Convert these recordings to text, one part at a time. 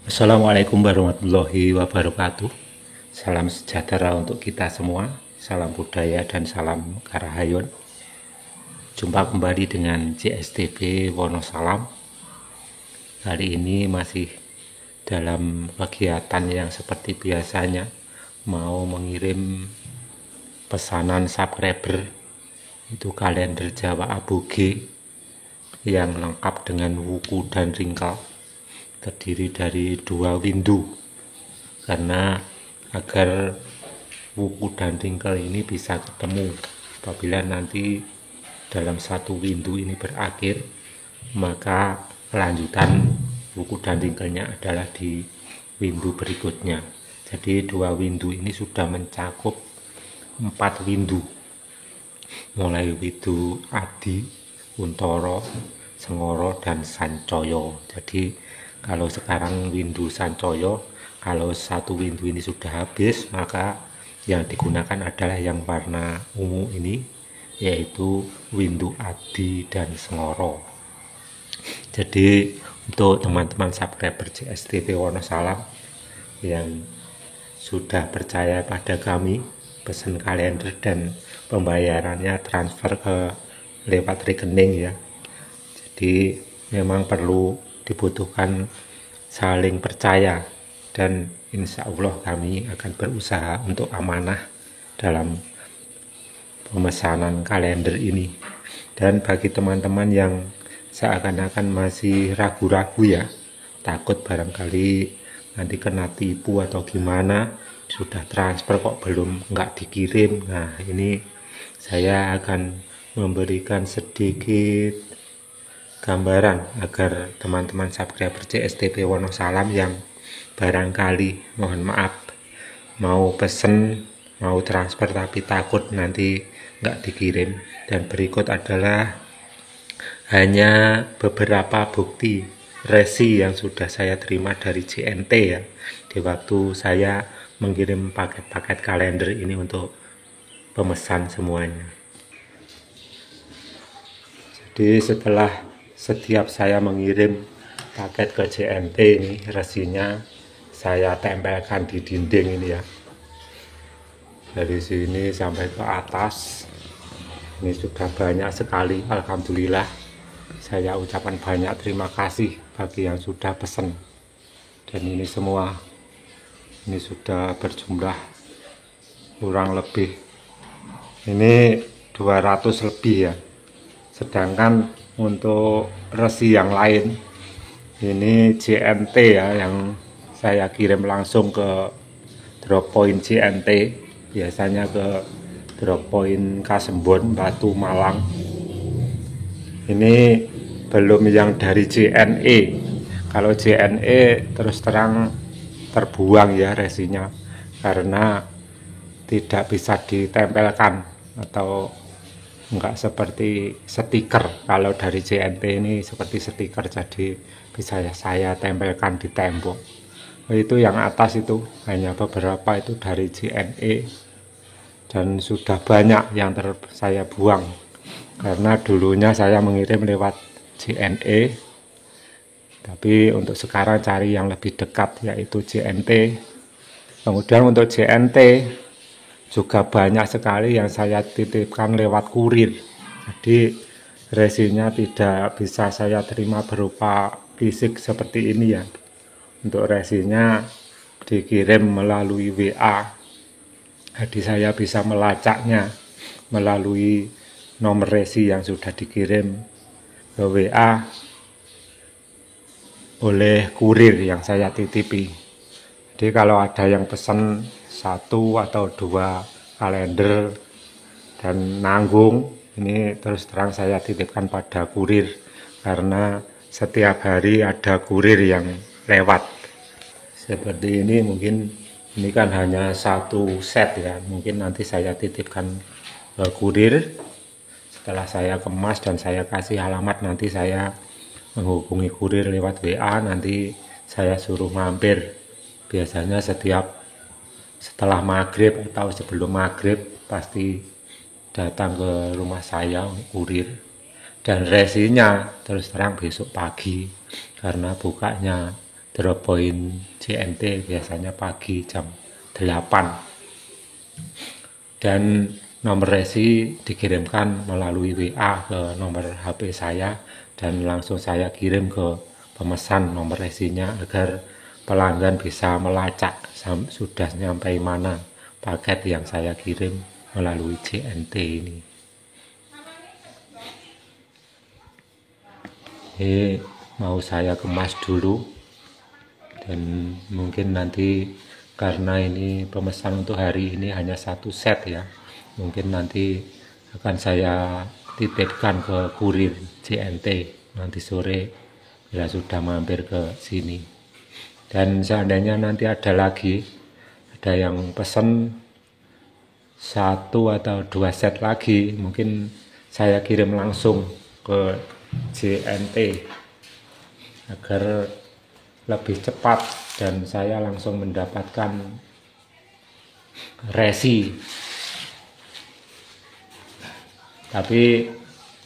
Assalamualaikum warahmatullahi wabarakatuh. Salam sejahtera untuk kita semua. Salam budaya dan salam Karahayun. Jumpa kembali dengan JSTB Wonosalam. Hari ini masih dalam kegiatan yang seperti biasanya, mau mengirim pesanan subscriber itu kalender Jawa Aboge yang lengkap dengan wuku dan ringkal, terdiri dari 2 windu, karena agar wuku dan ringkel ini bisa ketemu. Apabila nanti dalam satu windu ini berakhir, maka kelanjutan wuku dan ringkelnya adalah di windu berikutnya. Jadi 2 windu ini sudah mencakup 4 windu, mulai windu Adi, Untoro, Sengoro, dan Sancoyo. Jadi kalau sekarang windu Sancoyo, kalau satu windu ini sudah habis, maka yang digunakan adalah yang warna ungu ini, yaitu windu Adi dan Sengoro. Jadi untuk teman-teman subscriber JSTV Wonosalam yang sudah percaya pada kami, pesan kalender dan pembayarannya transfer ke lewat rekening ya. Jadi memang perlu dibutuhkan saling percaya, dan insya Allah kami akan berusaha untuk amanah dalam pemesanan kalender ini. Dan bagi teman-teman yang seakan-akan masih ragu-ragu ya, takut barangkali nanti kena tipu atau gimana, sudah transfer kok belum nggak dikirim. Nah, ini saya akan memberikan sedikit gambaran agar teman-teman subscriber JSTB Wonosalam yang barangkali, mohon maaf, mau pesen, mau transfer tapi takut nanti nggak dikirim. Dan berikut adalah hanya beberapa bukti resi yang sudah saya terima dari JNT ya, di waktu saya mengirim paket-paket kalender ini untuk pemesan semuanya. Jadi setelah setiap saya mengirim paket ke JNT ini, resinya saya tempelkan di dinding ini ya, dari sini sampai ke atas. Ini sudah banyak sekali, alhamdulillah. Saya ucapkan banyak terima kasih bagi yang sudah pesan. Dan ini semua, ini sudah berjumlah kurang lebih, ini 200 lebih ya. Sedangkan untuk resi yang lain, ini JNT ya, yang saya kirim langsung ke drop point JNT, biasanya ke drop point Kasembon, Batu, Malang. Ini belum yang dari JNE. Kalau JNE terus terang terbuang ya resinya, karena tidak bisa ditempelkan atau enggak seperti stiker. Kalau dari JNT ini seperti stiker, jadi bisa saya tempelkan di tembok. Itu yang atas itu hanya beberapa itu dari JNE, dan sudah banyak yang saya buang karena dulunya saya mengirim lewat JNE, tapi untuk sekarang cari yang lebih dekat yaitu JNT. Kemudian untuk JNT juga banyak sekali yang saya titipkan lewat kurir, jadi resinya tidak bisa saya terima berupa fisik seperti ini ya. Untuk resinya dikirim melalui WA, jadi saya bisa melacaknya melalui nomor resi yang sudah dikirim ke WA oleh kurir yang saya titipi. Jadi kalau ada yang pesan 1 atau 2 kalender dan nanggung, ini terus terang saya titipkan pada kurir, karena setiap hari ada kurir yang lewat. Seperti ini, mungkin ini kan hanya 1 set ya, mungkin nanti saya titipkan ke kurir. Setelah saya kemas dan saya kasih alamat, nanti saya menghubungi kurir lewat WA, nanti saya suruh mampir. Biasanya setelah maghrib atau sebelum maghrib pasti datang ke rumah saya kurir. Dan resinya terus terang besok pagi, karena bukanya drop point JNT biasanya pagi jam 8. Dan nomor resi dikirimkan melalui WA ke nomor HP saya, dan langsung saya kirim ke pemesan nomor resinya agar pelanggan bisa melacak sudah sampai mana paket yang saya kirim melalui JNT ini. Ini mau saya kemas dulu, dan mungkin nanti karena ini pemesan untuk hari ini hanya 1 set ya, mungkin nanti akan saya titipkan ke kurir JNT nanti sore bila sudah mampir ke sini. Dan seandainya nanti ada yang pesen 1 atau 2 set lagi, mungkin saya kirim langsung ke JNT agar lebih cepat dan saya langsung mendapatkan resi. Tapi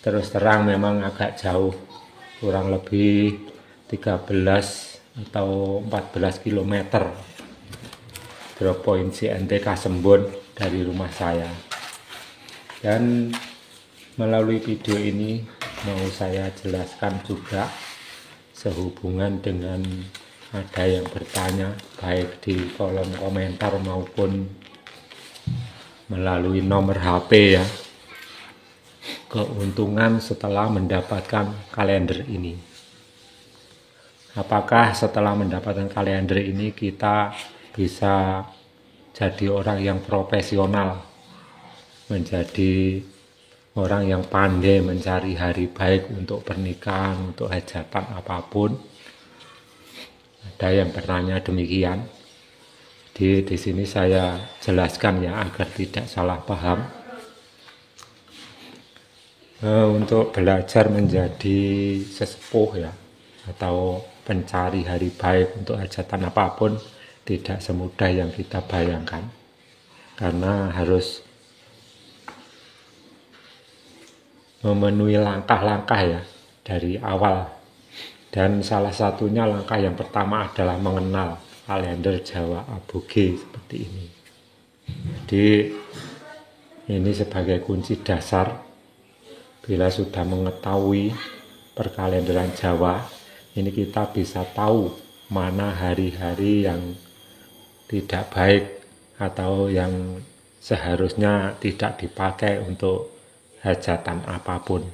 terus terang memang agak jauh, kurang lebih 13 atau 14 km drop point JNT Kasembon dari rumah saya. Dan melalui video ini mau saya jelaskan juga sehubungan dengan ada yang bertanya baik di kolom komentar maupun melalui nomor HP ya, keuntungan setelah mendapatkan kalender ini. Apakah setelah mendapatkan kalender ini kita bisa jadi orang yang profesional, menjadi orang yang pandai mencari hari baik untuk pernikahan, untuk hajatan apapun? Ada yang bertanya demikian. Di sini saya jelaskan ya agar tidak salah paham. Untuk belajar menjadi sesepuh ya, atau pencari hari baik untuk hajatan apapun tidak semudah yang kita bayangkan, karena harus memenuhi langkah-langkah ya dari awal. Dan salah satunya langkah yang pertama adalah mengenal kalender Jawa Aboge seperti ini. Jadi ini sebagai kunci dasar. Bila sudah mengetahui perkalenderan Jawa, ini kita bisa tahu mana hari-hari yang tidak baik atau yang seharusnya tidak dipakai untuk hajatan apapun.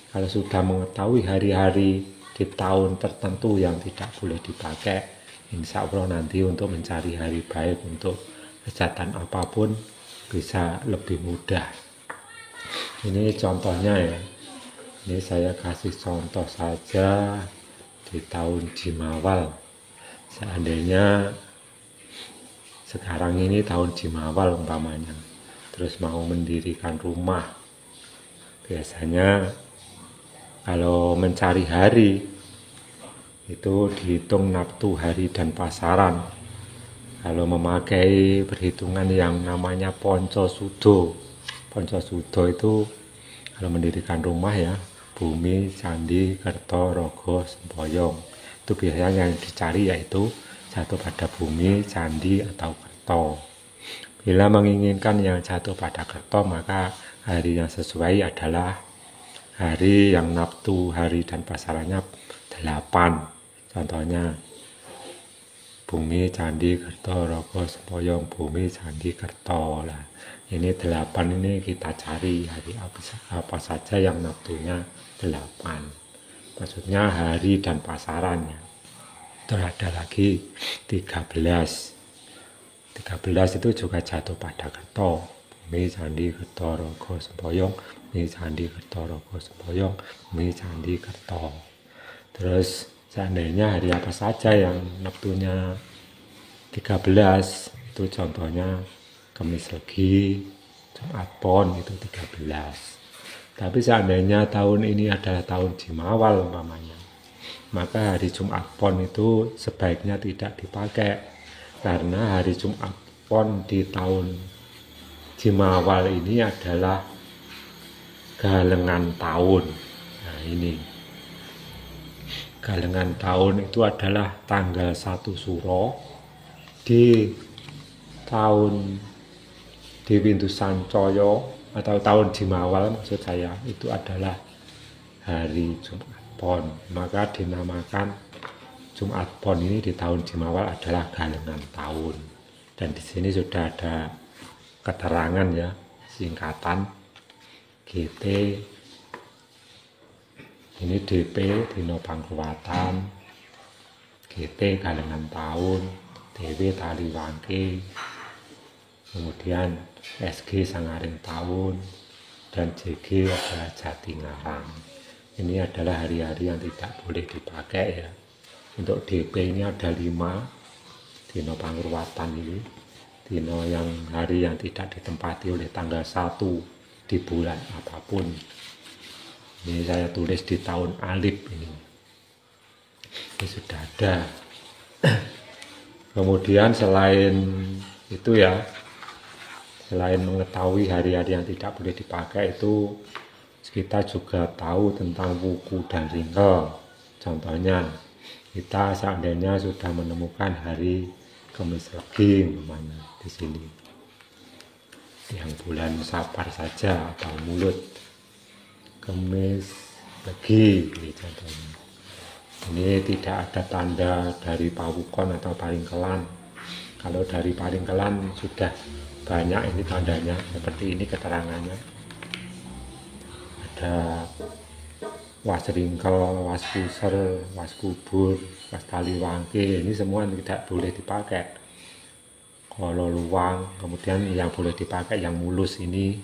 Kalau sudah mengetahui hari-hari di tahun tertentu yang tidak boleh dipakai, insya Allah nanti untuk mencari hari baik untuk hajatan apapun bisa lebih mudah. Ini contohnya ya, ini saya kasih contoh saja di tahun Jimawal. Seandainya sekarang ini tahun Jimawal umpamanya, terus mau mendirikan rumah, biasanya kalau mencari hari itu dihitung naftu hari dan pasaran. Kalau memakai perhitungan yang namanya Ponco Sudo itu kalau mendirikan rumah ya, bumi, candi, kerto, rogo, semboyong. Itu biasanya yang dicari yaitu jatuh pada bumi, candi, atau kerto. Bila menginginkan yang jatuh pada kerto, maka hari yang sesuai adalah hari yang naftu hari dan pasarannya 8. Contohnya bumi, candi, kerto, rogo, semboyong, bumi, candi, kerto lah. Ini 8 ini kita cari hari apa saja yang naftunya 8. Maksudnya hari dan pasarannya. Terus ada lagi 13. 13 itu juga jatuh pada kerto. Bumi, candi, kerto, rogo, semboyong, bumi, candi, kerto, rogo, semboyong, bumi, candi, kerto. Terus seandainya hari apa saja yang naftunya 13, itu contohnya Kamis Legi, Jumat Pon itu 13. Tapi seandainya tahun ini adalah tahun Jimawal umpamanya, maka hari Jumat Pon itu sebaiknya tidak dipakai, karena hari Jumat Pon di tahun Jimawal ini adalah galengan tahun. Nah ini galengan tahun itu adalah tanggal 1 Suro di tahun Dewindu Sancoyo atau tahun Jimawal maksud saya, itu adalah hari Jumat Pon, maka dinamakan Jumat Pon ini di tahun Jimawal adalah galengan tahun. Dan di sini sudah ada keterangan ya, singkatan GT ini DP dino pangruwatan, GT galengan tahun, DW tali wangke, kemudian SG sangaring tahun, dan JG adalah jati ngarang. Ini adalah hari-hari yang tidak boleh dipakai ya. Untuk DP ini ada 5 dino pangruwatan ini, dino yang hari yang tidak ditempati oleh tanggal 1 di bulan apapun. Ini saya tulis di tahun Alif ini sudah ada. Kemudian selain itu ya, selain mengetahui hari-hari yang tidak boleh dipakai itu, kita juga tahu tentang wuku dan ringkel. Contohnya, kita seandainya sudah menemukan hari Kamis Legi di sini, yang bulan Sapar saja atau Mulut, Kamis Legi, ini contohnya. Ini tidak ada tanda dari pawukon atau paringkelan. Kalau dari paringkelan sudah banyak ini tandanya, seperti ini keterangannya. Ada was ringkel, was puser, was kubur, was tali wangke, ini semua tidak boleh dipakai. Kalau luang, kemudian yang boleh dipakai yang mulus ini,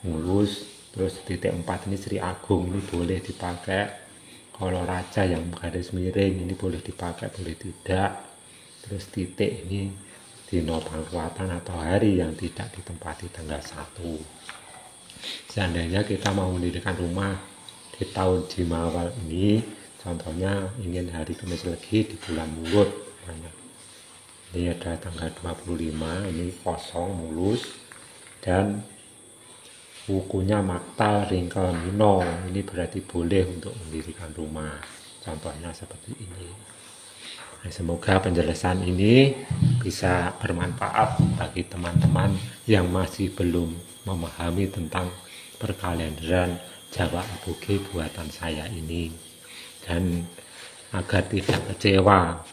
mulus, terus titik 4 ini Sri Agung, ini boleh dipakai. Kalau raja yang garis miring ini boleh dipakai, boleh tidak. Terus titik ini dino pangruwatan atau hari yang tidak ditempati tanggal 1. Seandainya kita mau mendirikan rumah di tahun Jimawal ini, contohnya ingin hari Kamis Legi di bulan Mulut, ini ada tanggal 25, ini kosong mulus, dan wukunya maktal ringkel mino, ini berarti boleh untuk mendirikan rumah. Contohnya seperti ini. Nah, semoga penjelasan ini bisa bermanfaat bagi teman-teman yang masih belum memahami tentang perkalenderan Jawa Aboge buatan saya ini, dan agar tidak kecewa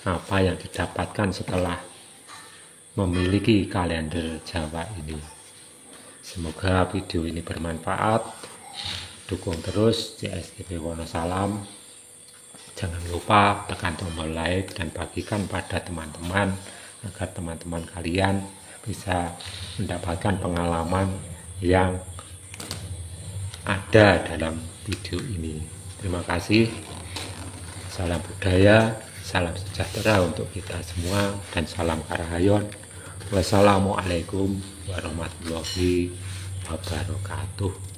apa yang didapatkan setelah memiliki kalender Jawa ini. Semoga video ini bermanfaat. Dukung terus CSTP Wonosalam. Jangan lupa tekan tombol like dan bagikan pada teman-teman agar teman-teman kalian bisa mendapatkan pengalaman yang ada dalam video ini. Terima kasih. Salam budaya, salam sejahtera untuk kita semua, dan salam Karahayon. Wassalamualaikum warahmatullahi wabarakatuh.